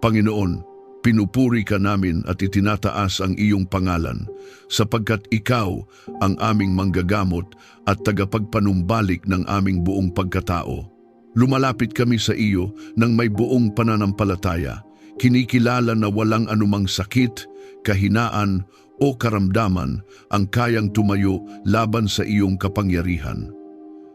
Panginoon, pinupuri ka namin at itinataas ang iyong pangalan sapagkat ikaw ang aming manggagamot at tagapagpanumbalik ng aming buong pagkatao. Lumalapit kami sa iyo ng may buong pananampalataya, kinikilala na walang anumang sakit, kahinaan o karamdaman ang kayang tumayo laban sa iyong kapangyarihan.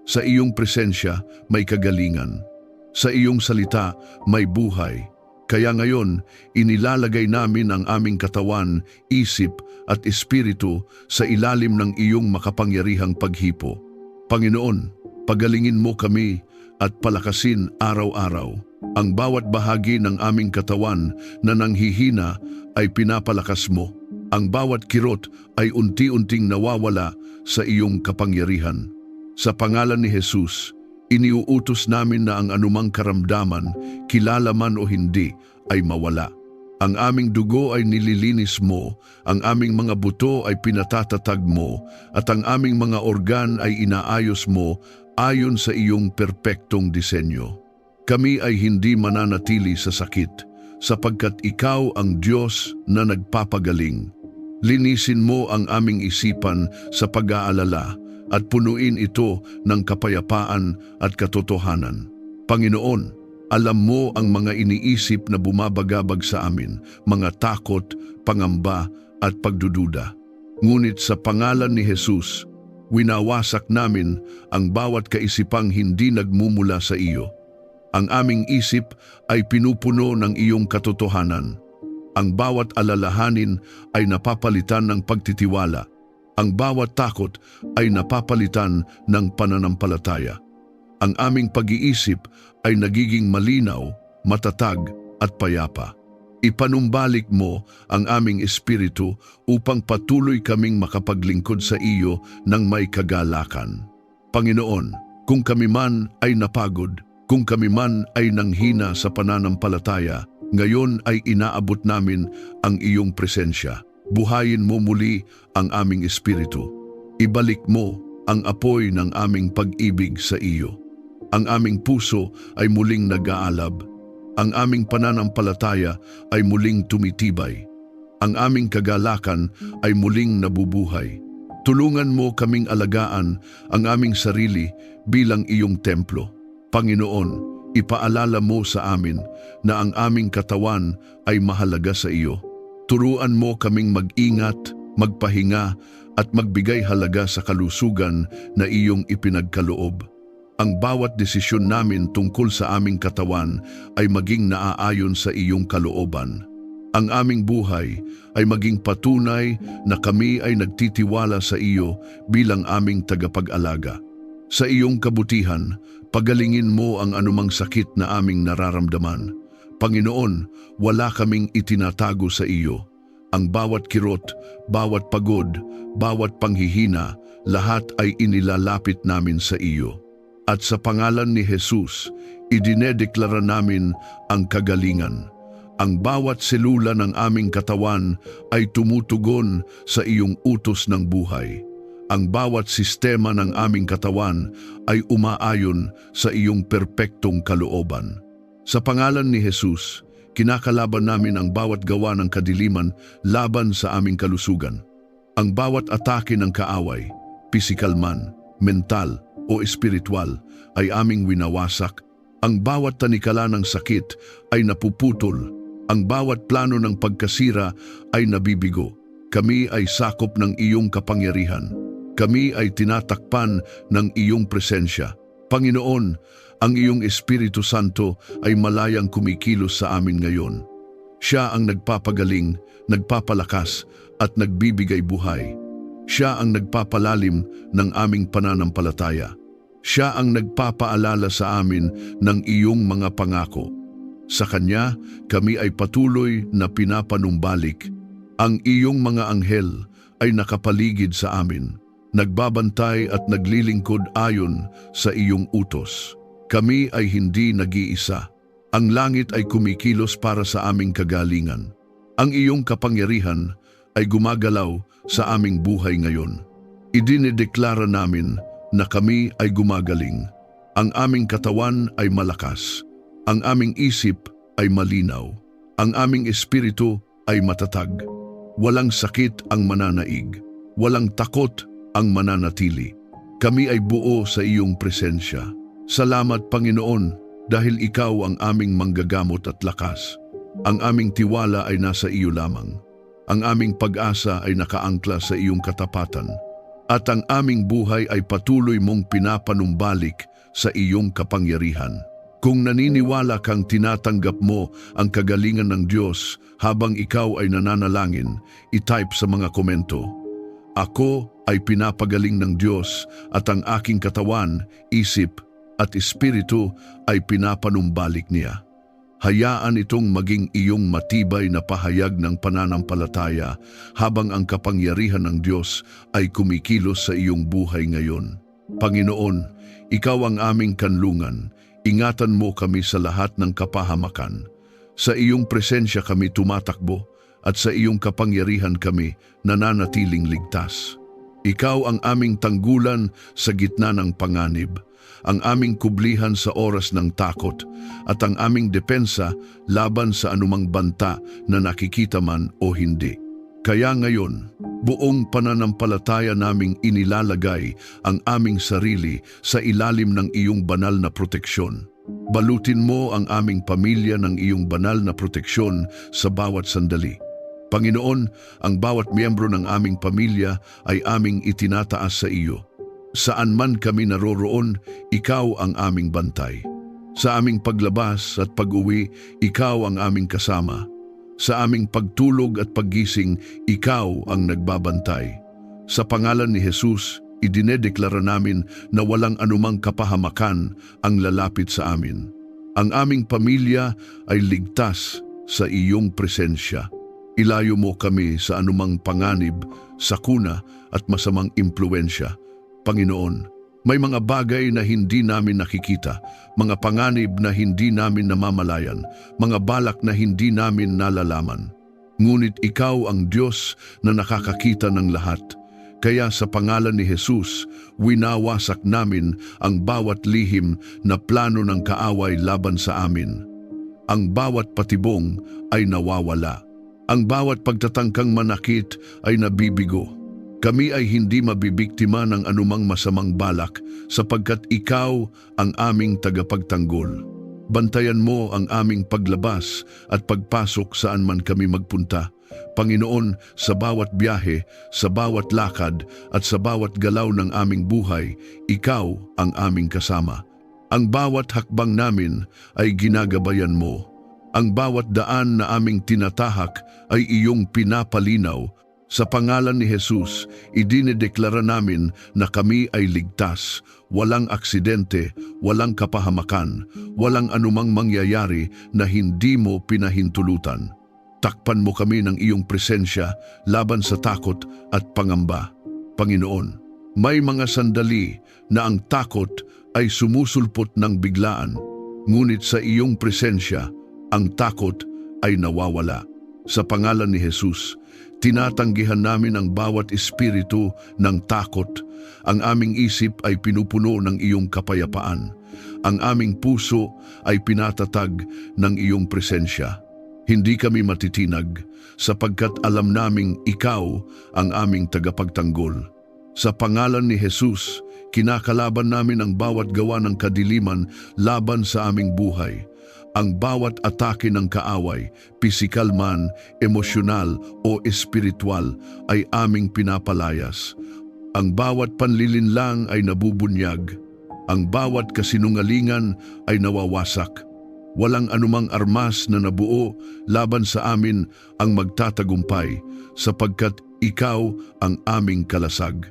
Sa iyong presensya may kagalingan. Sa iyong salita may buhay. Kaya ngayon, inilalagay namin ang aming katawan, isip at espiritu sa ilalim ng iyong makapangyarihang paghipo. Panginoon, pagalingin mo kami at palakasin araw-araw. Ang bawat bahagi ng aming katawan na nanghihina ay pinapalakas mo. Ang bawat kirot ay unti-unting nawawala sa iyong kapangyarihan. Sa pangalan ni Jesus, iniuutos namin na ang anumang karamdaman, kilala man o hindi, ay mawala. Ang aming dugo ay nililinis mo, ang aming mga buto ay pinatatatag mo, at ang aming mga organ ay inaayos mo ayon sa iyong perpektong disenyo. Kami ay hindi mananatili sa sakit, sapagkat ikaw ang Diyos na nagpapagaling. Linisin mo ang aming isipan sa pag-aalala at punuin ito ng kapayapaan at katotohanan. Panginoon, alam mo ang mga iniisip na bumabagabag sa amin, mga takot, pangamba at pagdududa. Ngunit sa pangalan ni Jesus, winawasak namin ang bawat kaisipang hindi nagmumula sa iyo. Ang aming isip ay pinupuno ng iyong katotohanan. Ang bawat alalahanin ay napapalitan ng pagtitiwala. Ang bawat takot ay napapalitan ng pananampalataya. Ang aming pag-iisip ay nagiging malinaw, matatag at payapa. Ipanumbalik mo ang aming espiritu upang patuloy kaming makapaglingkod sa iyo ng may kagalakan. Panginoon, kung kami man ay napagod, kung kami man ay nanghina sa pananampalataya, ngayon ay inaabot namin ang iyong presensya. Buhayin mo muli ang aming espiritu. Ibalik mo ang apoy ng aming pag-ibig sa iyo. Ang aming puso ay muling nag-aalab. Ang aming pananampalataya ay muling tumitibay. Ang aming kagalakan ay muling nabubuhay. Tulungan mo kaming alagaan ang aming sarili bilang iyong templo. Panginoon, ipaalala mo sa amin na ang aming katawan ay mahalaga sa iyo. Turuan mo kaming mag-ingat, magpahinga at magbigay halaga sa kalusugan na iyong ipinagkaloob. Ang bawat desisyon namin tungkol sa aming katawan ay maging naaayon sa iyong kalooban. Ang aming buhay ay maging patunay na kami ay nagtitiwala sa iyo bilang aming tagapag-alaga. Sa iyong kabutihan, pagalingin mo ang anumang sakit na aming nararamdaman. Panginoon, wala kaming itinatago sa iyo. Ang bawat kirot, bawat pagod, bawat panghihina, lahat ay inilalapit namin sa iyo. At sa pangalan ni Jesus, idinedeklara namin ang kagalingan. Ang bawat selula ng aming katawan ay tumutugon sa iyong utos ng buhay. Ang bawat sistema ng aming katawan ay umaayon sa iyong perpektong kalooban. Sa pangalan ni Jesus, kinakalaban namin ang bawat gawa ng kadiliman laban sa aming kalusugan. Ang bawat atake ng kaaway, pisikal man, mental o espiritual, ay aming winawasak. Ang bawat tanikala ng sakit ay napuputol. Ang bawat plano ng pagkasira ay nabibigo. Kami ay sakop ng iyong kapangyarihan. Kami ay tinatakpan ng iyong presensya. Panginoon, ang iyong Espiritu Santo ay malayang kumikilos sa amin ngayon. Siya ang nagpapagaling, nagpapalakas at nagbibigay buhay. Siya ang nagpapalalim ng aming pananampalataya. Siya ang nagpapaalala sa amin ng iyong mga pangako. Sa Kanya, kami ay patuloy na pinapanumbalik. Ang iyong mga anghel ay nakapaligid sa amin, nagbabantay at naglilingkod ayon sa iyong utos. Kami ay hindi nag-iisa. Ang langit ay kumikilos para sa aming kagalingan. Ang iyong kapangyarihan ay gumagalaw sa aming buhay ngayon. Idinedeklara namin na kami ay gumagaling. Ang aming katawan ay malakas. Ang aming isip ay malinaw. Ang aming espiritu ay matatag. Walang sakit ang mananaig. Walang takot ang mananatili. Kami ay buo sa iyong presensya. Salamat, Panginoon, dahil ikaw ang aming manggagamot at lakas. Ang aming tiwala ay nasa iyo lamang. Ang aming pag-asa ay nakaangkla sa iyong katapatan. At ang aming buhay ay patuloy mong pinapanumbalik sa iyong kapangyarihan. Kung naniniwala kang tinatanggap mo ang kagalingan ng Diyos habang ikaw ay nananalangin, i-type sa mga komento, "Ako ay pinapagaling ng Diyos at ang aking katawan, isip at espiritu ay pinapanumbalik niya." Hayaan itong maging iyong matibay na pahayag ng pananampalataya habang ang kapangyarihan ng Diyos ay kumikilos sa iyong buhay ngayon. Panginoon, ikaw ang aming kanlungan. Ingatan mo kami sa lahat ng kapahamakan. Sa iyong presensya kami tumatakbo at sa iyong kapangyarihan kami nananatiling ligtas. Ikaw ang aming tanggulan sa gitna ng panganib, ang aming kublihan sa oras ng takot, at ang aming depensa laban sa anumang banta na nakikita man o hindi. Kaya ngayon, buong pananampalataya naming inilalagay ang aming sarili sa ilalim ng iyong banal na proteksyon. Balutin mo ang aming pamilya ng iyong banal na proteksyon sa bawat sandali. Panginoon, ang bawat miyembro ng aming pamilya ay aming itinataas sa iyo. Saan man kami naroroon, ikaw ang aming bantay. Sa aming paglabas at pag-uwi, ikaw ang aming kasama. Sa aming pagtulog at paggising, ikaw ang nagbabantay. Sa pangalan ni Jesus, idinedeklara namin na walang anumang kapahamakan ang lalapit sa amin. Ang aming pamilya ay ligtas sa iyong presensya. Ilayo mo kami sa anumang panganib, sakuna at masamang impluensya. Panginoon, may mga bagay na hindi namin nakikita, mga panganib na hindi namin namamalayan, mga balak na hindi namin nalalaman. Ngunit ikaw ang Diyos na nakakakita ng lahat. Kaya sa pangalan ni Jesus, winawasak namin ang bawat lihim na plano ng kaaway laban sa amin. Ang bawat patibong ay nawawala. Ang bawat pagtatangkang manakit ay nabibigo. Kami ay hindi mabibiktima ng anumang masamang balak sapagkat ikaw ang aming tagapagtanggol. Bantayan mo ang aming paglabas at pagpasok saan man kami magpunta. Panginoon, sa bawat biyahe, sa bawat lakad at sa bawat galaw ng aming buhay, ikaw ang aming kasama. Ang bawat hakbang namin ay ginagabayan mo. Ang bawat daan na aming tinatahak ay iyong pinapalinaw. Sa pangalan ni Jesus, idinedeklara namin na kami ay ligtas, walang aksidente, walang kapahamakan, walang anumang mangyayari na hindi mo pinahintulutan. Takpan mo kami ng iyong presensya laban sa takot at pangamba. Panginoon, may mga sandali na ang takot ay sumusulpot ng biglaan, ngunit sa iyong presensya, ang takot ay nawawala. Sa pangalan ni Jesus, tinatanggihan namin ang bawat espiritu ng takot. Ang aming isip ay pinupuno ng iyong kapayapaan. Ang aming puso ay pinatatag ng iyong presensya. Hindi kami matitinag sapagkat alam naming ikaw ang aming tagapagtanggol. Sa pangalan ni Jesus, kinakalaban namin ang bawat gawa ng kadiliman laban sa aming buhay. Ang bawat atake ng kaaway, pisikal man, emosyonal o espiritual, ay aming pinapalayas. Ang bawat panlilinlang ay nabubunyag. Ang bawat kasinungalingan ay nawawasak. Walang anumang armas na nabuo laban sa amin ang magtatagumpay, sapagkat ikaw ang aming kalasag.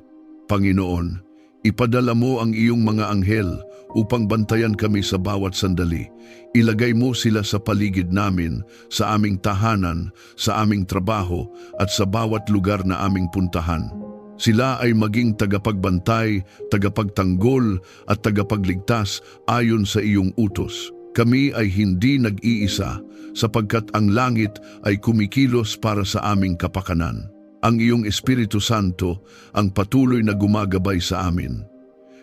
Panginoon, ipadala mo ang iyong mga anghel upang bantayan kami sa bawat sandali. Ilagay mo sila sa paligid namin, sa aming tahanan, sa aming trabaho, at sa bawat lugar na aming puntahan. Sila ay maging tagapagbantay, tagapagtanggol, at tagapagligtas ayon sa iyong utos. Kami ay hindi nag-iisa, sapagkat ang langit ay kumikilos para sa aming kapakanan. Ang iyong Espiritu Santo ang patuloy na gumagabay sa amin.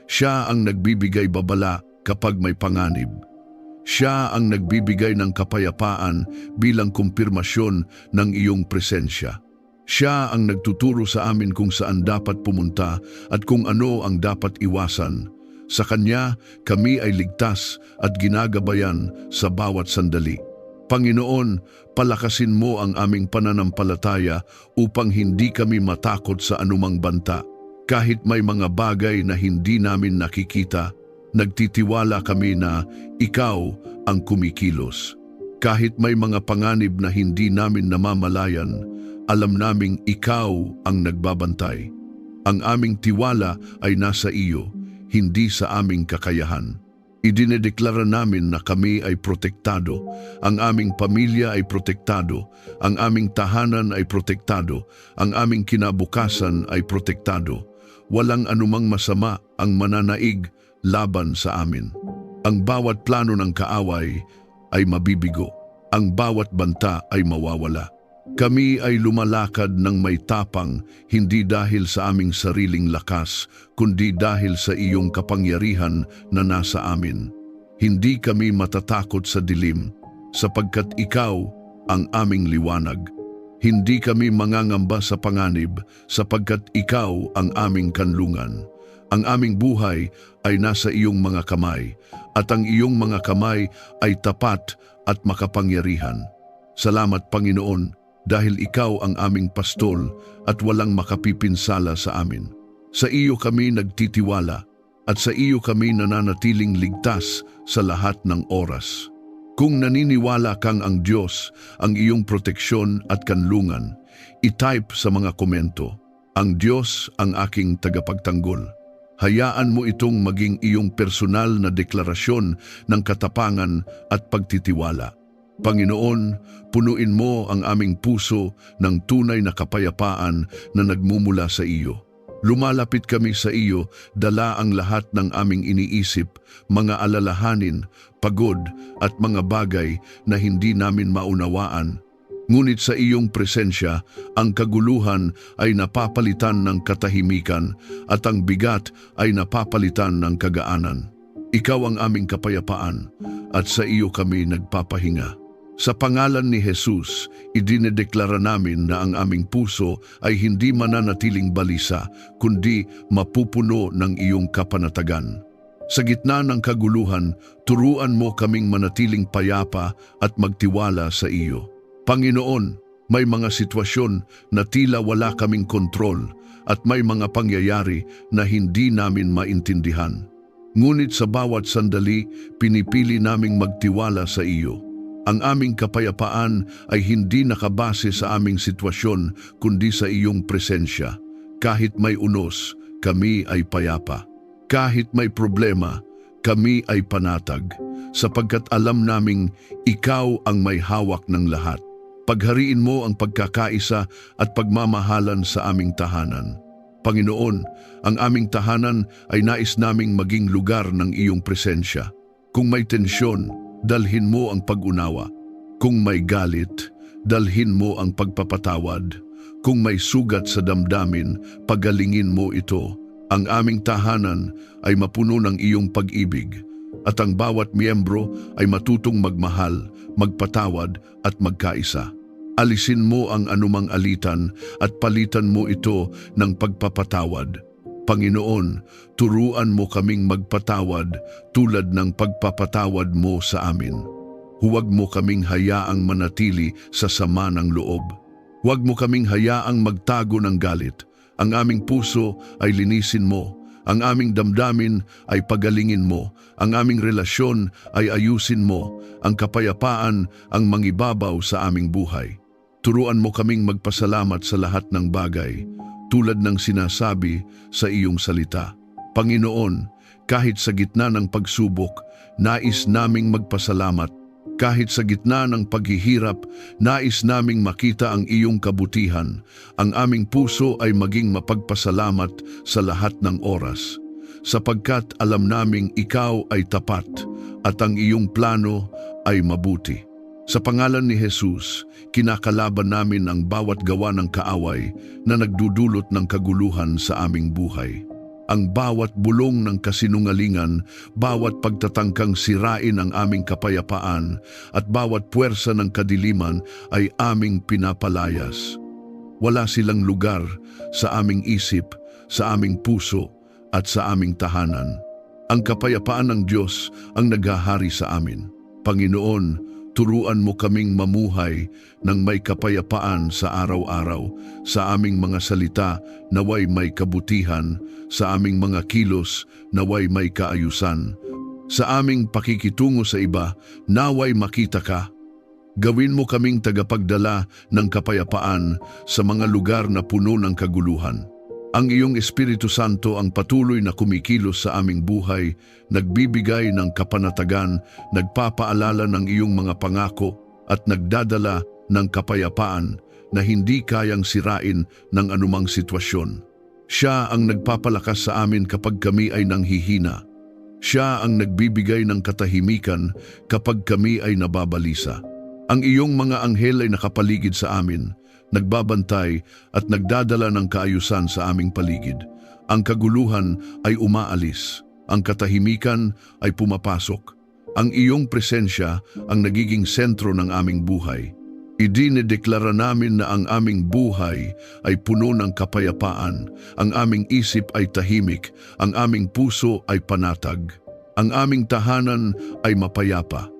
Siya ang nagbibigay babala kapag may panganib. Siya ang nagbibigay ng kapayapaan bilang kumpirmasyon ng iyong presensya. Siya ang nagtuturo sa amin kung saan dapat pumunta at kung ano ang dapat iwasan. Sa Kanya, kami ay ligtas at ginagabayan sa bawat sandali. Panginoon, palakasin mo ang aming pananampalataya upang hindi kami matakot sa anumang banta. Kahit may mga bagay na hindi namin nakikita, nagtitiwala kami na Ikaw ang kumikilos. Kahit may mga panganib na hindi namin namamalayan, alam naming Ikaw ang nagbabantay. Ang aming tiwala ay nasa iyo, hindi sa aming kakayahan. Idinedeklara namin na kami ay protektado, ang aming pamilya ay protektado, ang aming tahanan ay protektado, ang aming kinabukasan ay protektado. Walang anumang masama ang mananaig laban sa amin. Ang bawat plano ng kaaway ay mabibigo, ang bawat banta ay mawawala. Kami ay lumalakad ng may tapang, hindi dahil sa aming sariling lakas, kundi dahil sa iyong kapangyarihan na nasa amin. Hindi kami matatakot sa dilim, sapagkat ikaw ang aming liwanag. Hindi kami mangangamba sa panganib, sapagkat ikaw ang aming kanlungan. Ang aming buhay ay nasa iyong mga kamay, at ang iyong mga kamay ay tapat at makapangyarihan. Salamat, Panginoon, dahil ikaw ang aming pastol at walang makapipinsala sa amin. Sa iyo kami nagtitiwala at sa iyo kami nananatiling ligtas sa lahat ng oras. Kung naniniwala kang ang Diyos ang iyong proteksyon at kanlungan, i-type sa mga komento, "Ang Diyos ang aking tagapagtanggol." Hayaan mo itong maging iyong personal na deklarasyon ng katapangan at pagtitiwala. Panginoon, punuin mo ang aming puso ng tunay na kapayapaan na nagmumula sa iyo. Lumalapit kami sa iyo, dala ang lahat ng aming iniisip, mga alalahanin, pagod at mga bagay na hindi namin maunawaan. Ngunit sa iyong presensya, ang kaguluhan ay napapalitan ng katahimikan at ang bigat ay napapalitan ng kagaanan. Ikaw ang aming kapayapaan at sa iyo kami nagpapahinga. Sa pangalan ni Jesus, idinedeklara namin na ang aming puso ay hindi mananatiling balisa, kundi mapupuno ng iyong kapanatagan. Sa gitna ng kaguluhan, turuan mo kaming manatiling payapa at magtiwala sa iyo. Panginoon, may mga sitwasyon na tila wala kaming kontrol at may mga pangyayari na hindi namin maintindihan. Ngunit sa bawat sandali, pinipili naming magtiwala sa iyo. Ang aming kapayapaan ay hindi nakabase sa aming sitwasyon kundi sa iyong presensya. Kahit may unos, kami ay payapa. Kahit may problema, kami ay panatag, sapagkat alam naming ikaw ang may hawak ng lahat. Paghariin mo ang pagkakaisa at pagmamahalan sa aming tahanan. Panginoon, ang aming tahanan ay nais naming maging lugar ng iyong presensya. Kung may tensyon, dalhin mo ang pag-unawa. Kung may galit, dalhin mo ang pagpapatawad. Kung may sugat sa damdamin, pagalingin mo ito. Ang aming tahanan ay mapuno ng iyong pag-ibig, at ang bawat miyembro ay matutong magmahal, magpatawad at magkaisa. Alisin mo ang anumang alitan at palitan mo ito ng pagpapatawad. Panginoon, turuan mo kaming magpatawad tulad ng pagpapatawad mo sa amin. Huwag mo kaming hayaang manatili sa sama ng loob. Huwag mo kaming hayaang magtago ng galit. Ang aming puso ay linisin mo. Ang aming damdamin ay pagalingin mo. Ang aming relasyon ay ayusin mo. Ang kapayapaan ang mangibabaw sa aming buhay. Turuan mo kaming magpasalamat sa lahat ng bagay, tulad ng sinasabi sa iyong salita. Panginoon, kahit sa gitna ng pagsubok, nais naming magpasalamat. Kahit sa gitna ng paghihirap, nais naming makita ang iyong kabutihan. Ang aming puso ay maging mapagpasalamat sa lahat ng oras, sapagkat alam naming ikaw ay tapat at ang iyong plano ay mabuti. Sa pangalan ni Jesus, kinakalaban namin ang bawat gawa ng kaaway na nagdudulot ng kaguluhan sa aming buhay. Ang bawat bulong ng kasinungalingan, bawat pagtatangkang sirain ang aming kapayapaan, at bawat puwersa ng kadiliman ay aming pinapalayas. Wala silang lugar sa aming isip, sa aming puso, at sa aming tahanan. Ang kapayapaan ng Diyos ang naghahari sa amin. Panginoon, turuan mo kaming mamuhay ng may kapayapaan sa araw-araw, sa aming mga salita naway may kabutihan, sa aming mga kilos naway may kaayusan. Sa aming pakikitungo sa iba, naway makita ka. Gawin mo kaming tagapagdala ng kapayapaan sa mga lugar na puno ng kaguluhan. Ang iyong Espiritu Santo ang patuloy na kumikilos sa aming buhay, nagbibigay ng kapanatagan, nagpapaalala ng iyong mga pangako at nagdadala ng kapayapaan na hindi kayang sirain ng anumang sitwasyon. Siya ang nagpapalakas sa amin kapag kami ay nanghihina. Siya ang nagbibigay ng katahimikan kapag kami ay nababalisa. Ang iyong mga anghel ay nakapaligid sa amin, nagbabantay at nagdadala ng kaayusan sa aming paligid. Ang kaguluhan ay umaalis, ang katahimikan ay pumapasok. Ang iyong presensya ang nagiging sentro ng aming buhay. Idinedeklara namin na ang aming buhay ay puno ng kapayapaan, ang aming isip ay tahimik, ang aming puso ay panatag, ang aming tahanan ay mapayapa.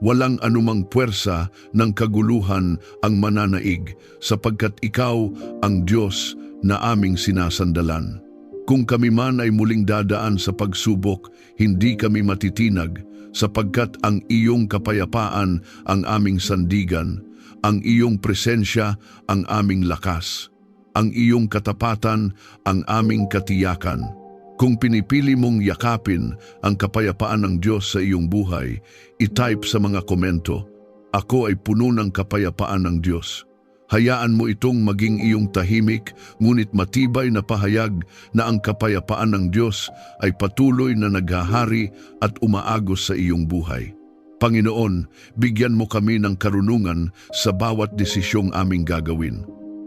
Walang anumang puwersa ng kaguluhan ang mananaig sapagkat ikaw ang Diyos na aming sinasandalan. Kung kami man ay muling dadaan sa pagsubok, hindi kami matitinag sapagkat ang iyong kapayapaan ang aming sandigan, ang iyong presensya ang aming lakas, ang iyong katapatan ang aming katiyakan. Kung pinipili mong yakapin ang kapayapaan ng Diyos sa iyong buhay, i-type sa mga komento, "Ako ay puno ng kapayapaan ng Diyos." Hayaan mo itong maging iyong tahimik, ngunit matibay na pahayag na ang kapayapaan ng Diyos ay patuloy na naghahari at umaagos sa iyong buhay. Panginoon, bigyan mo kami ng karunungan sa bawat desisyong aming gagawin.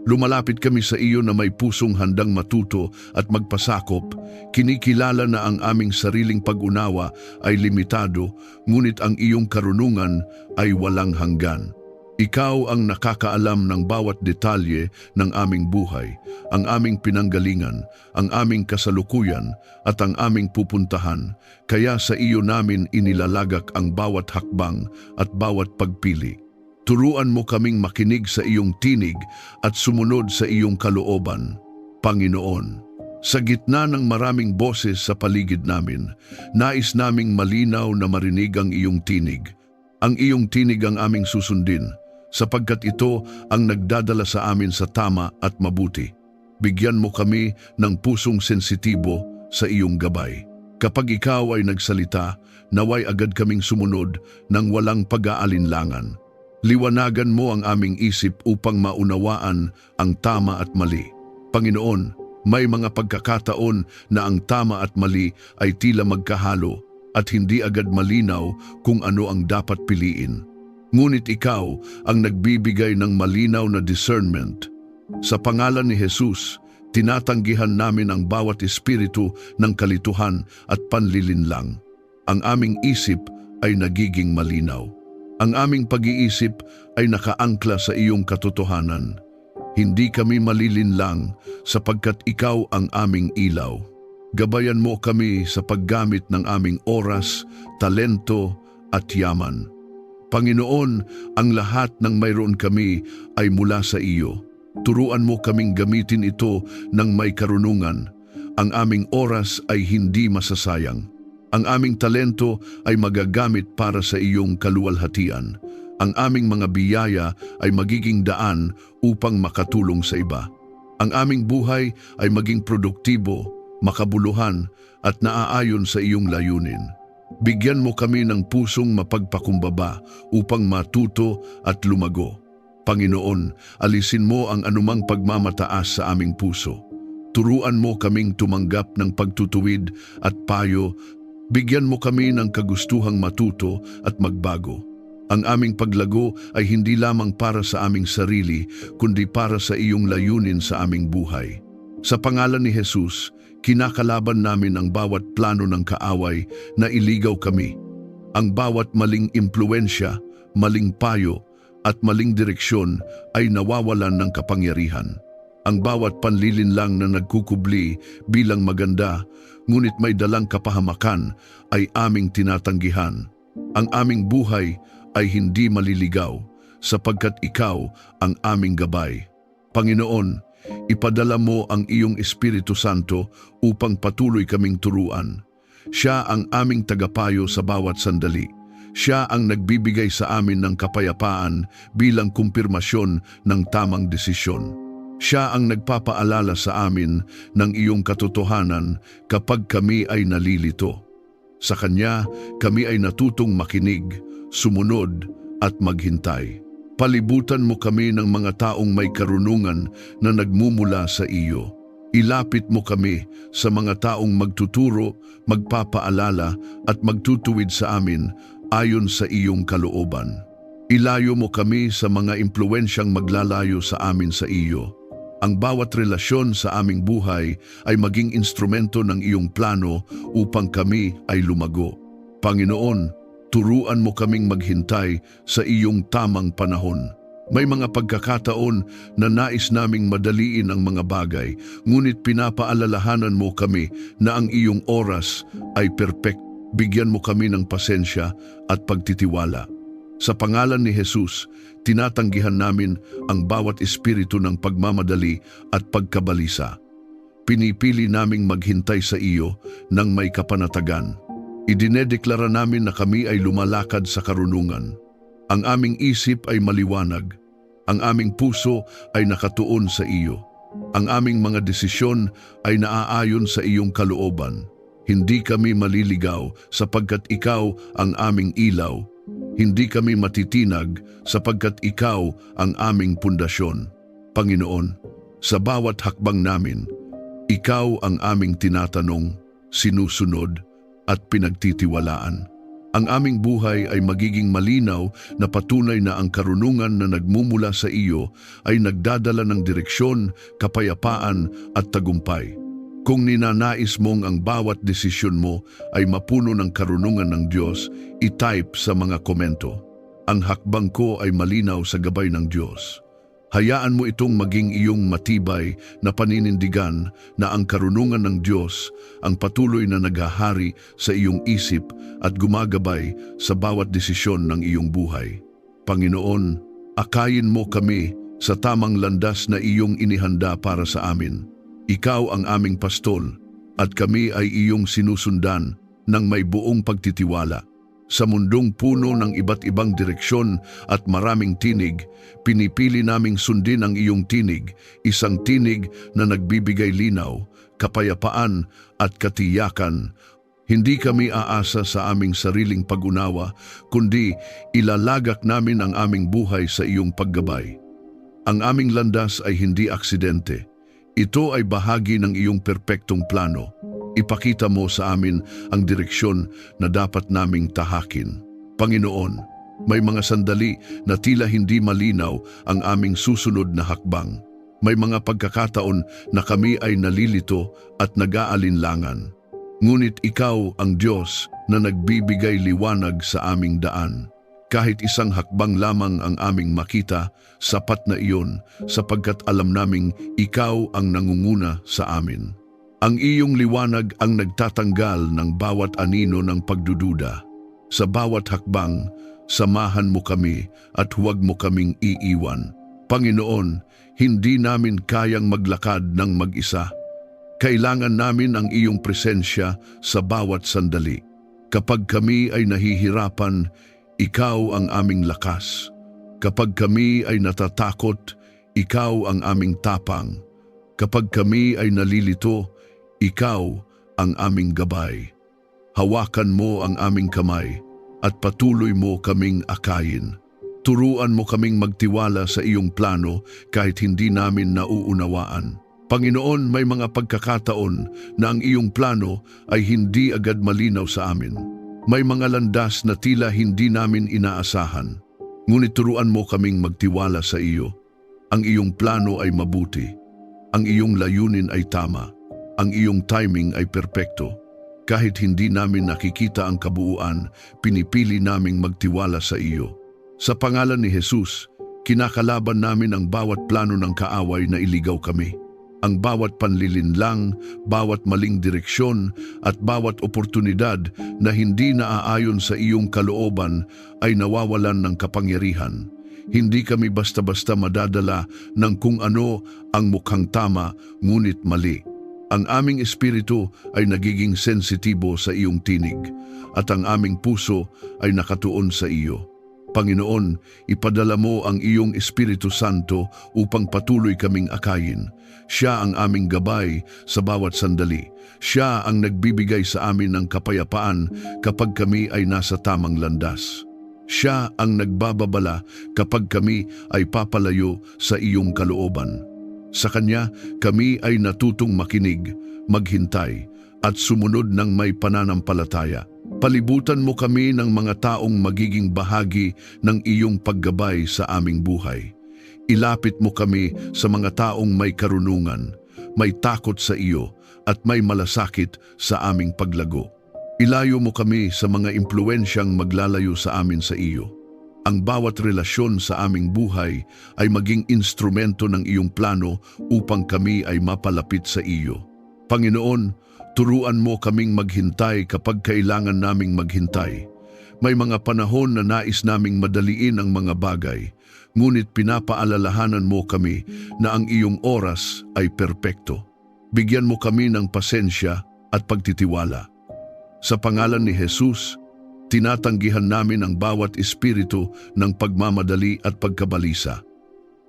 Lumalapit kami sa iyo na may pusong handang matuto at magpasakop. Kinikilala na ang aming sariling pag-unawa ay limitado, ngunit ang iyong karunungan ay walang hanggan. Ikaw ang nakakaalam ng bawat detalye ng aming buhay, ang aming pinanggalingan, ang aming kasalukuyan at ang aming pupuntahan. Kaya sa iyo namin inilalagak ang bawat hakbang at bawat pagpili. Turuan mo kaming makinig sa iyong tinig at sumunod sa iyong kalooban, Panginoon. Sa gitna ng maraming boses sa paligid namin, nais naming malinaw na marinig ang iyong tinig. Ang iyong tinig ang aming susundin, sapagkat ito ang nagdadala sa amin sa tama at mabuti. Bigyan mo kami ng pusong sensitibo sa iyong gabay. Kapag ikaw ay nagsalita, naway agad kaming sumunod ng walang pag-aalinlangan. Liwanagan mo ang aming isip upang maunawaan ang tama at mali. Panginoon, may mga pagkakataon na ang tama at mali ay tila magkahalo at hindi agad malinaw kung ano ang dapat piliin. Ngunit ikaw ang nagbibigay ng malinaw na discernment. Sa pangalan ni Jesus, tinatanggihan namin ang bawat espiritu ng kalituhan at panlilinlang. Ang aming isip ay nagiging malinaw. Ang aming pag-iisip ay nakaangkla sa iyong katotohanan. Hindi kami malilinlang sapagkat ikaw ang aming ilaw. Gabayan mo kami sa paggamit ng aming oras, talento at yaman. Panginoon, ang lahat ng mayroon kami ay mula sa iyo. Turuan mo kaming gamitin ito ng may karunungan. Ang aming oras ay hindi masasayang. Ang aming talento ay magagamit para sa iyong kaluwalhatian. Ang aming mga biyaya ay magiging daan upang makatulong sa iba. Ang aming buhay ay maging produktibo, makabuluhan at naaayon sa iyong layunin. Bigyan mo kami ng pusong mapagpakumbaba upang matuto at lumago. Panginoon, alisin mo ang anumang pagmamataas sa aming puso. Turuan mo kaming tumanggap ng pagtutuwid at payo. Bigyan mo kami ng kagustuhang matuto at magbago. Ang aming paglago ay hindi lamang para sa aming sarili, kundi para sa iyong layunin sa aming buhay. Sa pangalan ni Jesus, Kinakalaban namin ang bawat plano ng kaaway na iligaw kami. Ang bawat maling impluensya, maling payo, at maling direksyon ay nawawalan ng kapangyarihan. Ang bawat panlilinlang na nagkukubli bilang maganda, ngunit may dalang kapahamakan ay aming tinatanggihan. Ang aming buhay ay hindi maliligaw sapagkat ikaw ang aming gabay. Panginoon, ipadala mo ang iyong Espiritu Santo upang patuloy kaming turuan. Siya ang aming tagapayo sa bawat sandali. Siya ang nagbibigay sa amin ng kapayapaan bilang kumpirmasyon ng tamang desisyon. Siya ang nagpapaalala sa amin ng iyong katotohanan kapag kami ay nalilito. Sa Kanya, kami ay natutong makinig, sumunod at maghintay. Palibutan mo kami ng mga taong may karunungan na nagmumula sa iyo. Ilapit mo kami sa mga taong magtuturo, magpapaalala at magtutuwid sa amin ayon sa iyong kalooban. Ilayo mo kami sa mga impluensyang maglalayo sa amin sa iyo. Ang bawat relasyon sa aming buhay ay maging instrumento ng iyong plano upang kami ay lumago. Panginoon, turuan mo kaming maghintay sa iyong tamang panahon. May mga pagkakataon na nais naming madaliin ang mga bagay, ngunit pinapaalalahanan mo kami na ang iyong oras ay perpekto. Bigyan mo kami ng pasensya at pagtitiwala. Sa pangalan ni Jesus, tinatanggihan namin ang bawat espiritu ng pagmamadali at pagkabalisa. Pinipili naming maghintay sa iyo ng may kapanatagan. Idinedeklara namin na kami ay lumalakad sa karunungan. Ang aming isip ay maliwanag. Ang aming puso ay nakatuon sa iyo. Ang aming mga desisyon ay naaayon sa iyong kalooban. Hindi kami maliligaw sapagkat ikaw ang aming ilaw. Hindi kami matitinag sapagkat ikaw ang aming pundasyon. Panginoon, sa bawat hakbang namin, ikaw ang aming tinatanong, sinusunod at pinagtitiwalaan. Ang aming buhay ay magiging malinaw na patunay na ang karunungan na nagmumula sa iyo ay nagdadala ng direksyon, kapayapaan at tagumpay. Kung ninanais mong ang bawat desisyon mo ay mapuno ng karunungan ng Diyos, i-type sa mga komento. Ang hakbang ko ay malinaw sa gabay ng Diyos. Hayaan mo itong maging iyong matibay na paninindigan na ang karunungan ng Diyos ang patuloy na naghahari sa iyong isip at gumagabay sa bawat desisyon ng iyong buhay. Panginoon, akayin mo kami sa tamang landas na iyong inihanda para sa amin. Ikaw ang aming pastol at kami ay iyong sinusundan ng may buong pagtitiwala. Sa mundong puno ng iba't ibang direksyon at maraming tinig, pinipili naming sundin ang iyong tinig, isang tinig na nagbibigay linaw, kapayapaan at katiyakan. Hindi kami aasa sa aming sariling pag-unawa, kundi ilalagak namin ang aming buhay sa iyong paggabay. Ang aming landas ay hindi aksidente. Ito ay bahagi ng iyong perpektong plano. Ipakita mo sa amin ang direksyon na dapat naming tahakin. Panginoon, may mga sandali na tila hindi malinaw ang aming susunod na hakbang. May mga pagkakataon na kami ay nalilito at nag-aalinlangan. Ngunit ikaw ang Diyos na nagbibigay liwanag sa aming daan. Kahit isang hakbang lamang ang aming makita, sapat na iyon sapagkat alam naming ikaw ang nangunguna sa amin. Ang iyong liwanag ang nagtatanggal ng bawat anino ng pagdududa. Sa bawat hakbang, samahan mo kami at huwag mo kaming iiwan. Panginoon, hindi namin kayang maglakad ng mag-isa. Kailangan namin ang iyong presensya sa bawat sandali. Kapag kami ay nahihirapan, ikaw ang aming lakas. Kapag kami ay natatakot, ikaw ang aming tapang. Kapag kami ay nalilito, ikaw ang aming gabay. Hawakan mo ang aming kamay at patuloy mo kaming akayin. Turuan mo kaming magtiwala sa iyong plano kahit hindi namin nauunawaan. Panginoon, may mga pagkakataon na ang iyong plano ay hindi agad malinaw sa amin. May mga landas na tila hindi namin inaasahan. Ngunit turuan mo kaming magtiwala sa iyo. Ang iyong plano ay mabuti. Ang iyong layunin ay tama. Ang iyong timing ay perpekto. Kahit hindi namin nakikita ang kabuuan, pinipili naming magtiwala sa iyo. Sa pangalan ni Jesus, kinakalaban namin ang bawat plano ng kaaway na iligaw kami. Ang bawat panlilinlang, bawat maling direksyon at bawat oportunidad na hindi naaayon sa iyong kalooban ay nawawalan ng kapangyarihan. Hindi kami basta-basta madadala ng kung ano ang mukhang tama ngunit mali. Ang aming espiritu ay nagiging sensitibo sa iyong tinig at ang aming puso ay nakatuon sa iyo. Panginoon, ipadala mo ang iyong Espiritu Santo upang patuloy kaming akayin. Siya ang aming gabay sa bawat sandali. Siya ang nagbibigay sa amin ng kapayapaan kapag kami ay nasa tamang landas. Siya ang nagbababala kapag kami ay papalayo sa iyong kalooban. Sa Kanya, kami ay natutong makinig, maghintay, at sumunod ng may pananampalataya. Palibutan mo kami ng mga taong magiging bahagi ng iyong paggabay sa aming buhay. Ilapit mo kami sa mga taong may karunungan, may takot sa iyo, at may malasakit sa aming paglago. Ilayo mo kami sa mga impluensyang maglalayo sa amin sa iyo. Ang bawat relasyon sa aming buhay ay maging instrumento ng iyong plano upang kami ay mapalapit sa iyo. Panginoon, turuan mo kaming maghintay kapag kailangan naming maghintay. May mga panahon na nais naming madaliin ang mga bagay, ngunit pinapaalalahanan mo kami na ang iyong oras ay perpekto. Bigyan mo kami ng pasensya at pagtitiwala. Sa pangalan ni Jesus, tinatanggihan namin ang bawat espiritu ng pagmamadali at pagkabalisa.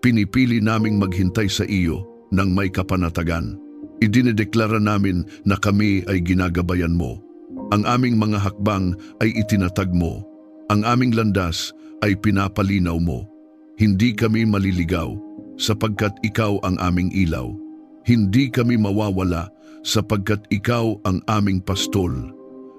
Pinipili naming maghintay sa iyo ng may kapanatagan. Idinedeklara namin na kami ay ginagabayan mo. Ang aming mga hakbang ay itinatag mo. Ang aming landas ay pinapalinaw mo. Hindi kami maliligaw sapagkat ikaw ang aming ilaw. Hindi kami mawawala sapagkat ikaw ang aming pastol.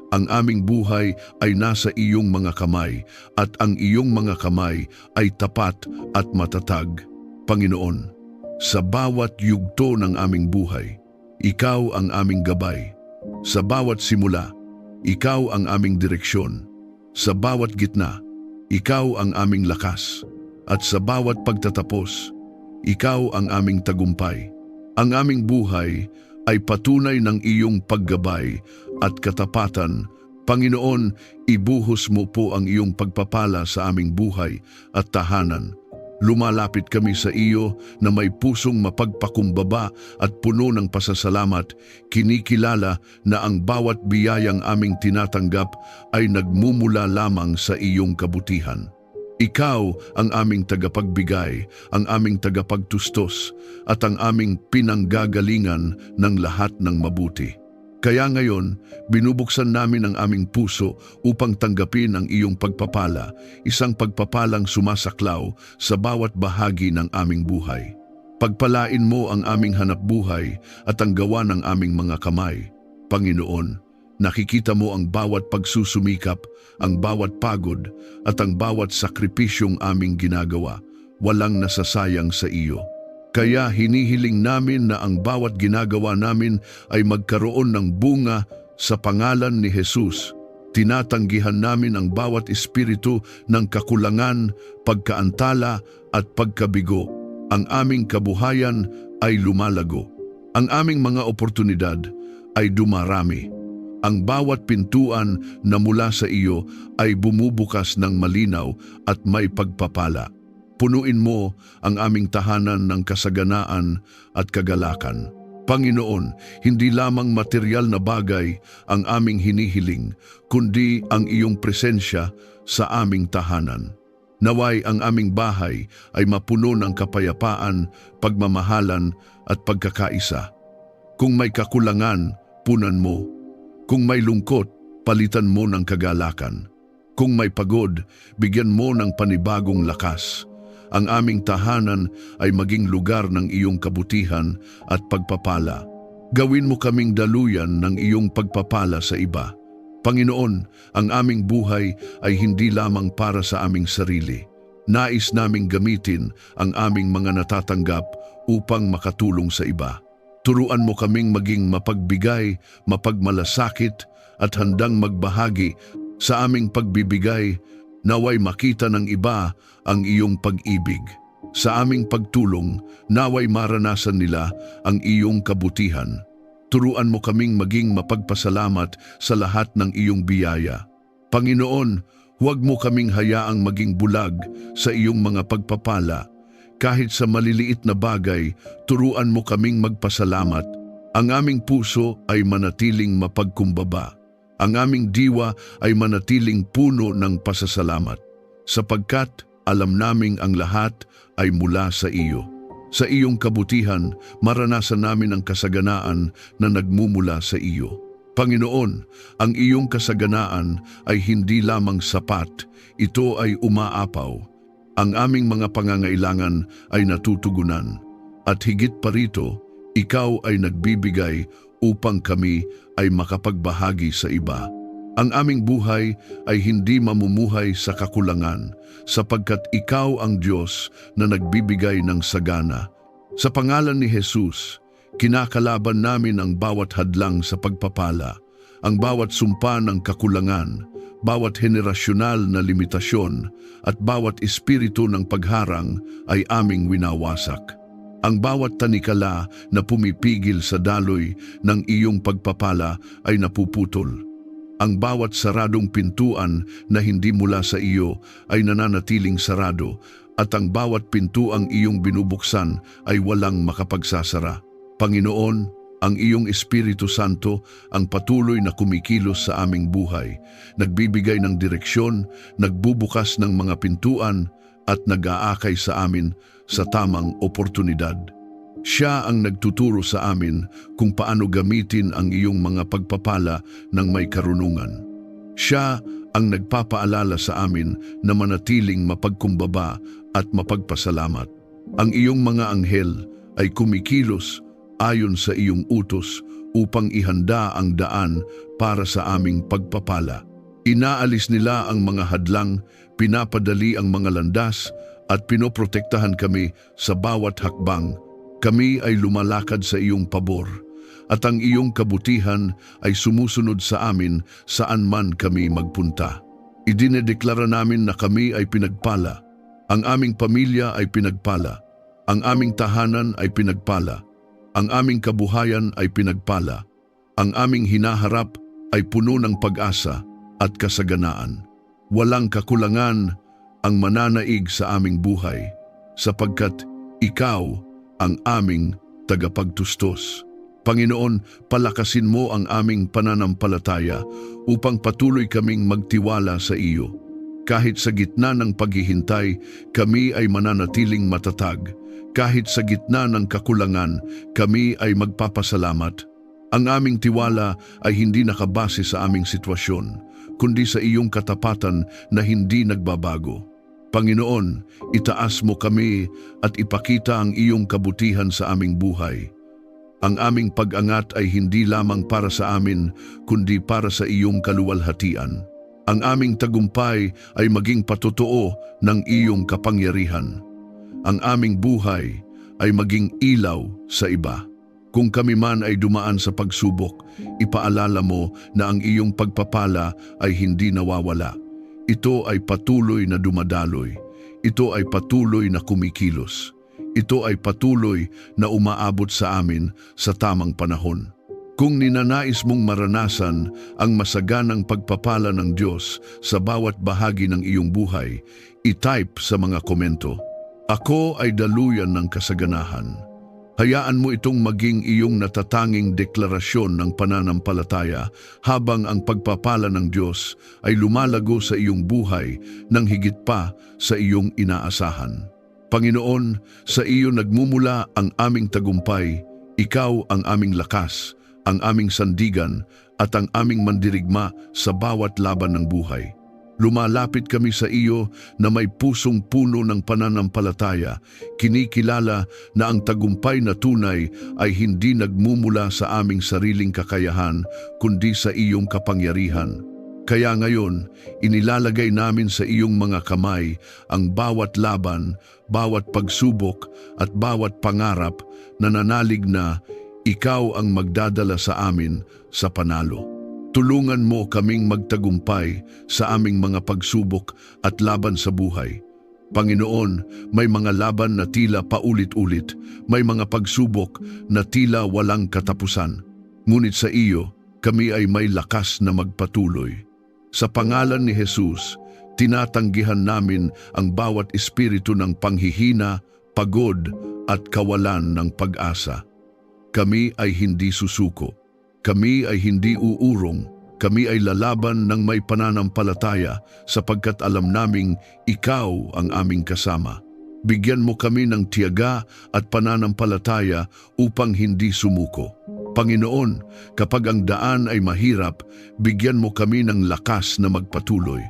Ang aming buhay ay nasa iyong mga kamay at ang iyong mga kamay ay tapat at matatag. Panginoon, sa bawat yugto ng aming buhay, ikaw ang aming gabay. Sa bawat simula, ikaw ang aming direksyon. Sa bawat gitna, ikaw ang aming lakas. At sa bawat pagtatapos, ikaw ang aming tagumpay. Ang aming buhay ay patunay ng iyong paggabay at katapatan. Panginoon, ibuhos mo po ang iyong pagpapala sa aming buhay at tahanan. Lumalapit kami sa iyo na may pusong mapagpakumbaba at puno ng pasasalamat, kinikilala na ang bawat biyayang aming tinatanggap ay nagmumula lamang sa iyong kabutihan. Ikaw ang aming tagapagbigay, ang aming tagapagtustos, at ang aming pinanggagalingan ng lahat ng mabuti. Kaya ngayon, binubuksan namin ang aming puso upang tanggapin ang iyong pagpapala, isang pagpapalang sumasaklaw sa bawat bahagi ng aming buhay. Pagpalain mo ang aming hanapbuhay at ang gawa ng aming mga kamay. Panginoon, nakikita mo ang bawat pagsusumikap, ang bawat pagod, at ang bawat sakripisyong aming ginagawa. Walang nasasayang sa iyo. Kaya hinihiling namin na ang bawat ginagawa namin ay magkaroon ng bunga sa pangalan ni Jesus. Tinatanggihan namin ang bawat espiritu ng kakulangan, pagkaantala at pagkabigo. Ang aming kabuhayan ay lumalago. Ang aming mga oportunidad ay dumarami. Ang bawat pintuan na mula sa iyo ay bumubukas ng malinaw at may pagpapala. Punuin mo ang aming tahanan ng kasaganaan at kagalakan. Panginoon, hindi lamang material na bagay ang aming hinihiling, kundi ang iyong presensya sa aming tahanan. Naway ang aming bahay ay mapuno ng kapayapaan, pagmamahalan at pagkakaisa. Kung may kakulangan, punan mo. Kung may lungkot, palitan mo ng kagalakan. Kung may pagod, bigyan mo ng panibagong lakas. Ang aming tahanan ay maging lugar ng iyong kabutihan at pagpapala. Gawin mo kaming daluyan ng iyong pagpapala sa iba. Panginoon, ang aming buhay ay hindi lamang para sa aming sarili. Nais naming gamitin ang aming mga natatanggap upang makatulong sa iba. Turuan mo kaming maging mapagbigay, mapagmalasakit at handang magbahagi sa aming pagbibigay. Naway makita ng iba ang iyong pag-ibig. Sa aming pagtulong, naway maranasan nila ang iyong kabutihan. Turuan mo kaming maging mapagpasalamat sa lahat ng iyong biyaya. Panginoon, huwag mo kaming hayaang maging bulag sa iyong mga pagpapala. Kahit sa maliliit na bagay, turuan mo kaming magpasalamat. Ang aming puso ay manatiling mapagkumbaba. Ang aming diwa ay manatiling puno ng pasasalamat. Sapagkat alam naming ang lahat ay mula sa iyo. Sa iyong kabutihan, maranasan namin ang kasaganaan na nagmumula sa iyo. Panginoon, ang iyong kasaganaan ay hindi lamang sapat, ito ay umaapaw. Ang aming mga pangangailangan ay natutugunan. At higit pa rito, ikaw ay nagbibigay upang kami ay makapagbahagi sa iba. Ang aming buhay ay hindi mamumuhay sa kakulangan, sapagkat ikaw ang Diyos na nagbibigay ng sagana. Sa pangalan ni Jesus, kinakalaban namin ang bawat hadlang sa pagpapala, ang bawat sumpa ng kakulangan, bawat henerasyonal na limitasyon at bawat espiritu ng pagharang ay aming winawasak. Ang bawat tanikala na pumipigil sa daloy ng iyong pagpapala ay napuputol. Ang bawat saradong pintuan na hindi mula sa iyo ay nananatiling sarado at ang bawat pintuang iyong binubuksan ay walang makapagsasara. Panginoon, ang iyong Espiritu Santo ang patuloy na kumikilos sa aming buhay, nagbibigay ng direksyon, nagbubukas ng mga pintuan at nag-aakay sa amin sa tamang oportunidad. Siya ang nagtuturo sa amin kung paano gamitin ang iyong mga pagpapala ng may karunungan. Siya ang nagpapaalala sa amin na manatiling mapagkumbaba at mapagpasalamat. Ang iyong mga anghel ay kumikilos ayon sa iyong utos upang ihanda ang daan para sa aming pagpapala. Inaalis nila ang mga hadlang, pinapadali ang mga landas at pinoprotektahan kami sa bawat hakbang. Kami ay lumalakad sa iyong pabor at ang iyong kabutihan ay sumusunod sa amin saan man kami magpunta. Idinedeklara namin na kami ay pinagpala. Ang aming pamilya ay pinagpala. Ang aming tahanan ay pinagpala. Ang aming kabuhayan ay pinagpala. Ang aming hinaharap ay puno ng pag-asa at kasaganaan. Walang kakulangan ang mananaig sa aming buhay, sapagkat ikaw ang aming tagapagtustos. Panginoon, palakasin mo ang aming pananampalataya upang patuloy kaming magtiwala sa iyo. Kahit sa gitna ng paghihintay, kami ay mananatiling matatag. Kahit sa gitna ng kakulangan, kami ay magpapasalamat. Ang aming tiwala ay hindi nakabase sa aming sitwasyon, kundi sa iyong katapatan na hindi nagbabago. Panginoon, itaas mo kami at ipakita ang iyong kabutihan sa aming buhay. Ang aming pag-angat ay hindi lamang para sa amin, kundi para sa iyong kaluwalhatian. Ang aming tagumpay ay maging patotoo ng iyong kapangyarihan. Ang aming buhay ay maging ilaw sa iba. Kung kami man ay dumaan sa pagsubok, ipaalala mo na ang iyong pagpapala ay hindi nawawala. Ito ay patuloy na dumadaloy. Ito ay patuloy na kumikilos. Ito ay patuloy na umaabot sa amin sa tamang panahon. Kung ninanais mong maranasan ang masaganang pagpapala ng Diyos sa bawat bahagi ng iyong buhay, i-type sa mga komento, "Ako ay daluyan ng kasaganahan." Hayaan mo itong maging iyong natatanging deklarasyon ng pananampalataya habang ang pagpapala ng Diyos ay lumalago sa iyong buhay nang higit pa sa iyong inaasahan. Panginoon, sa iyo nagmumula ang aming tagumpay. Ikaw ang aming lakas, ang aming sandigan at ang aming mandirigma sa bawat laban ng buhay. Lumalapit kami sa iyo na may pusong puno ng pananampalataya, kinikilala na ang tagumpay na tunay ay hindi nagmumula sa aming sariling kakayahan, kundi sa iyong kapangyarihan. Kaya ngayon, inilalagay namin sa iyong mga kamay ang bawat laban, bawat pagsubok at bawat pangarap na nanalig na Ikaw ang magdadala sa amin sa panalo. Tulungan mo kaming magtagumpay sa aming mga pagsubok at laban sa buhay. Panginoon, may mga laban na tila paulit-ulit, may mga pagsubok na tila walang katapusan. Ngunit sa iyo, kami ay may lakas na magpatuloy. Sa pangalan ni Jesus, tinatanggihan namin ang bawat espiritu ng panghihina, pagod at kawalan ng pag-asa. Kami ay hindi susuko. Kami ay hindi uurong. Kami ay lalaban ng may pananampalataya sapagkat alam naming ikaw ang aming kasama. Bigyan mo kami ng tiyaga at pananampalataya upang hindi sumuko. Panginoon, kapag ang daan ay mahirap, bigyan mo kami ng lakas na magpatuloy.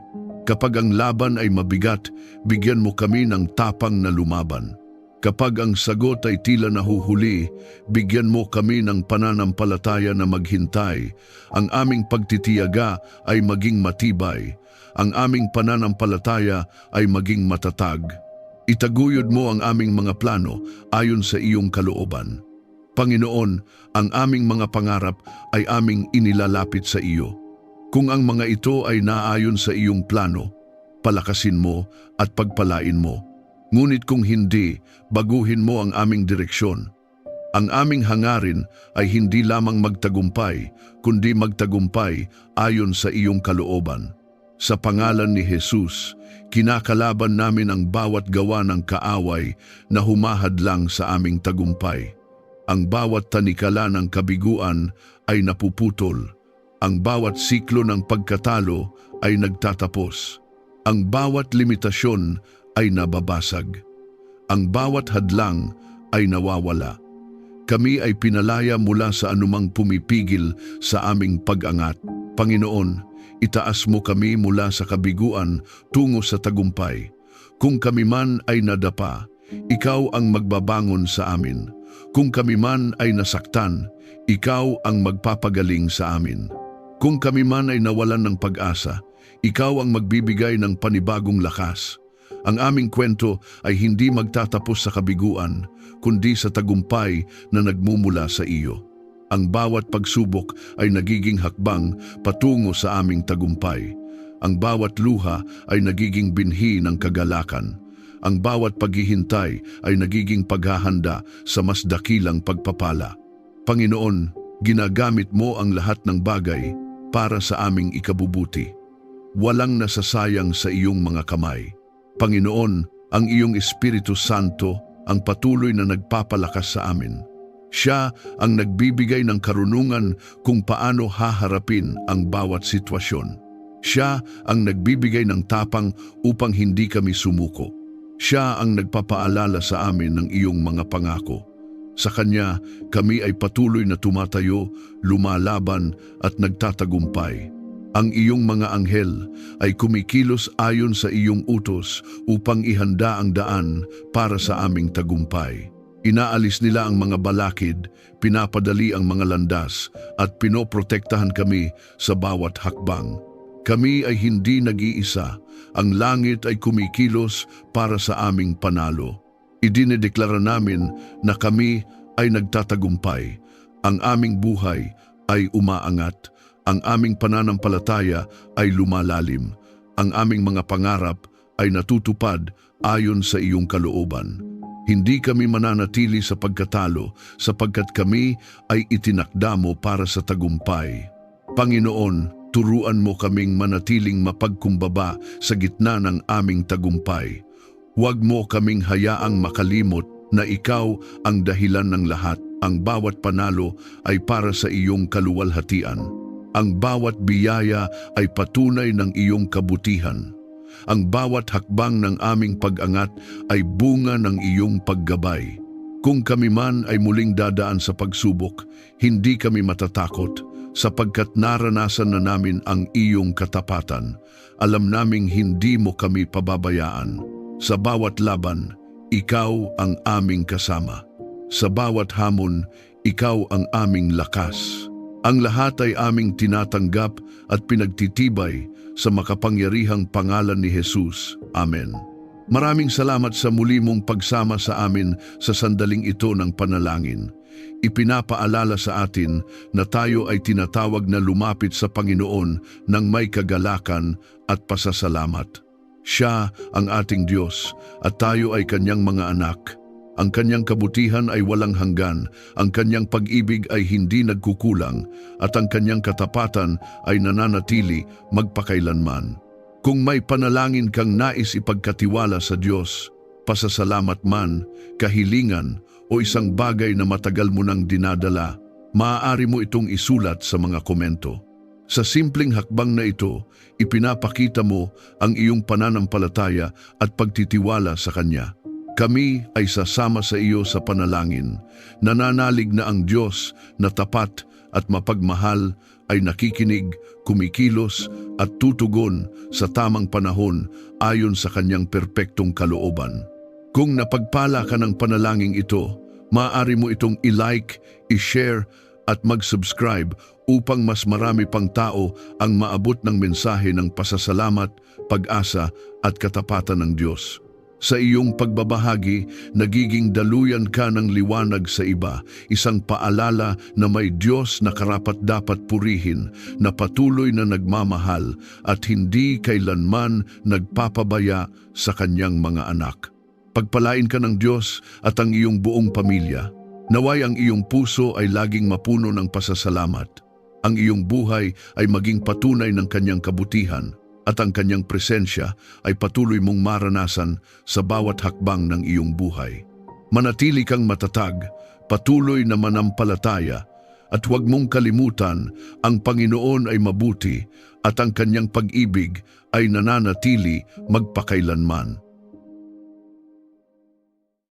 Kapag ang laban ay mabigat, bigyan mo kami ng tapang na lumaban. Kapag ang sagot ay tila nahuhuli, bigyan mo kami ng pananampalataya na maghintay. Ang aming pagtitiyaga ay maging matibay. Ang aming pananampalataya ay maging matatag. Itaguyod mo ang aming mga plano ayon sa iyong kalooban. Panginoon, ang aming mga pangarap ay aming inilalapit sa iyo. Kung ang mga ito ay naayon sa iyong plano, palakasin mo at pagpalain mo. Ngunit kung hindi, baguhin mo ang aming direksyon. Ang aming hangarin ay hindi lamang magtagumpay, kundi magtagumpay ayon sa iyong kalooban. Sa pangalan ni Jesus, kinakalaban namin ang bawat gawa ng kaaway na humahadlang sa aming tagumpay. Ang bawat tanikala ng kabiguan ay napuputol. Ang bawat siklo ng pagkatalo ay nagtatapos. Ang bawat limitasyon ay nababasag. Ang bawat hadlang ay nawawala. Kami ay pinalaya mula sa anumang pumipigil sa aming pag-angat. Panginoon, itaas mo kami mula sa kabiguan tungo sa tagumpay. Kung kami man ay nadapa, ikaw ang magbabangon sa amin. Kung kami man ay nasaktan, ikaw ang magpapagaling sa amin. Kung kami man ay nawalan ng pag-asa, ikaw ang magbibigay ng panibagong lakas. Ang aming kwento ay hindi magtatapos sa kabiguan, kundi sa tagumpay na nagmumula sa iyo. Ang bawat pagsubok ay nagiging hakbang patungo sa aming tagumpay. Ang bawat luha ay nagiging binhi ng kagalakan. Ang bawat paghihintay ay nagiging paghahanda sa mas dakilang pagpapala. Panginoon, ginagamit mo ang lahat ng bagay para sa aming ikabubuti. Walang nasasayang sa iyong mga kamay. Panginoon, ang iyong Espiritu Santo ang patuloy na nagpapalakas sa amin. Siya ang nagbibigay ng karunungan kung paano haharapin ang bawat sitwasyon. Siya ang nagbibigay ng tapang upang hindi kami sumuko. Siya ang nagpapaalala sa amin ng iyong mga pangako. Sa Kanya, kami ay patuloy na tumatayo, lumalaban at nagtatagumpay. Ang iyong mga anghel ay kumikilos ayon sa iyong utos upang ihanda ang daan para sa aming tagumpay. Inaalis nila ang mga balakid, pinapadali ang mga landas at pinoprotektahan kami sa bawat hakbang. Kami ay hindi nag-iisa. Ang langit ay kumikilos para sa aming panalo. Idinedeklara namin na kami ay nagtatagumpay. Ang aming buhay ay umaangat. Ang aming pananampalataya ay lumalalim. Ang aming mga pangarap ay natutupad ayon sa iyong kalooban. Hindi kami mananatili sa pagkatalo sapagkat kami ay itinakda mo para sa tagumpay. Panginoon, turuan mo kaming manatiling mapagkumbaba sa gitna ng aming tagumpay. Huwag mo kaming hayaang makalimot na ikaw ang dahilan ng lahat. Ang bawat panalo ay para sa iyong kaluwalhatian. Ang bawat biyaya ay patunay ng iyong kabutihan. Ang bawat hakbang ng aming pag-angat ay bunga ng iyong paggabay. Kung kami man ay muling dadaan sa pagsubok, hindi kami matatakot sapagkat naranasan na namin ang iyong katapatan. Alam naming hindi mo kami pababayaan. Sa bawat laban, ikaw ang aming kasama. Sa bawat hamon, ikaw ang aming lakas. Ang lahat ay aming tinatanggap at pinagtitibay sa makapangyarihang pangalan ni Jesus. Amen. Maraming salamat sa muli mong pagsama sa amin sa sandaling ito ng panalangin. ipinapaalala sa atin na tayo ay tinatawag na lumapit sa Panginoon ng may kagalakan at pasasalamat. Siya ang ating Diyos at tayo ay Kanyang mga anak. Ang Kanyang kabutihan ay walang hanggan, ang Kanyang pag-ibig ay hindi nagkukulang, at ang Kanyang katapatan ay nananatili magpakailanman. Kung may panalangin kang nais ipagkatiwala sa Diyos, pasasalamat man, kahilingan, o isang bagay na matagal mo nang dinadala, maaari mo itong isulat sa mga komento. Sa simpleng hakbang na ito, ipinapakita mo ang iyong pananampalataya at pagtitiwala sa Kanya. Kami ay sasama sa iyo sa panalangin. Nananalig na ang Diyos na tapat at mapagmahal ay nakikinig, kumikilos at tutugon sa tamang panahon ayon sa Kanyang perpektong kalooban. Kung napagpala ka ng panalangin ito, maaari mo itong i-like, i-share at mag-subscribe upang mas marami pang tao ang maabot ng mensahe ng pasasalamat, pag-asa at katapatan ng Diyos. Sa iyong pagbabahagi, nagiging daluyan ka ng liwanag sa iba, isang paalala na may Diyos na karapat-dapat purihin, na patuloy na nagmamahal at hindi kailanman nagpapabaya sa Kanyang mga anak. Pagpalain ka ng Diyos at ang iyong buong pamilya. Naway ang iyong puso ay laging mapuno ng pasasalamat. Ang iyong buhay ay maging patunay ng Kanyang kabutihan at ang Kanyang presensya ay patuloy mong maranasan sa bawat hakbang ng iyong buhay. Manatili kang matatag, patuloy na manampalataya, at huwag mong kalimutan ang Panginoon ay mabuti at ang Kanyang pag-ibig ay nananatili magpakailanman.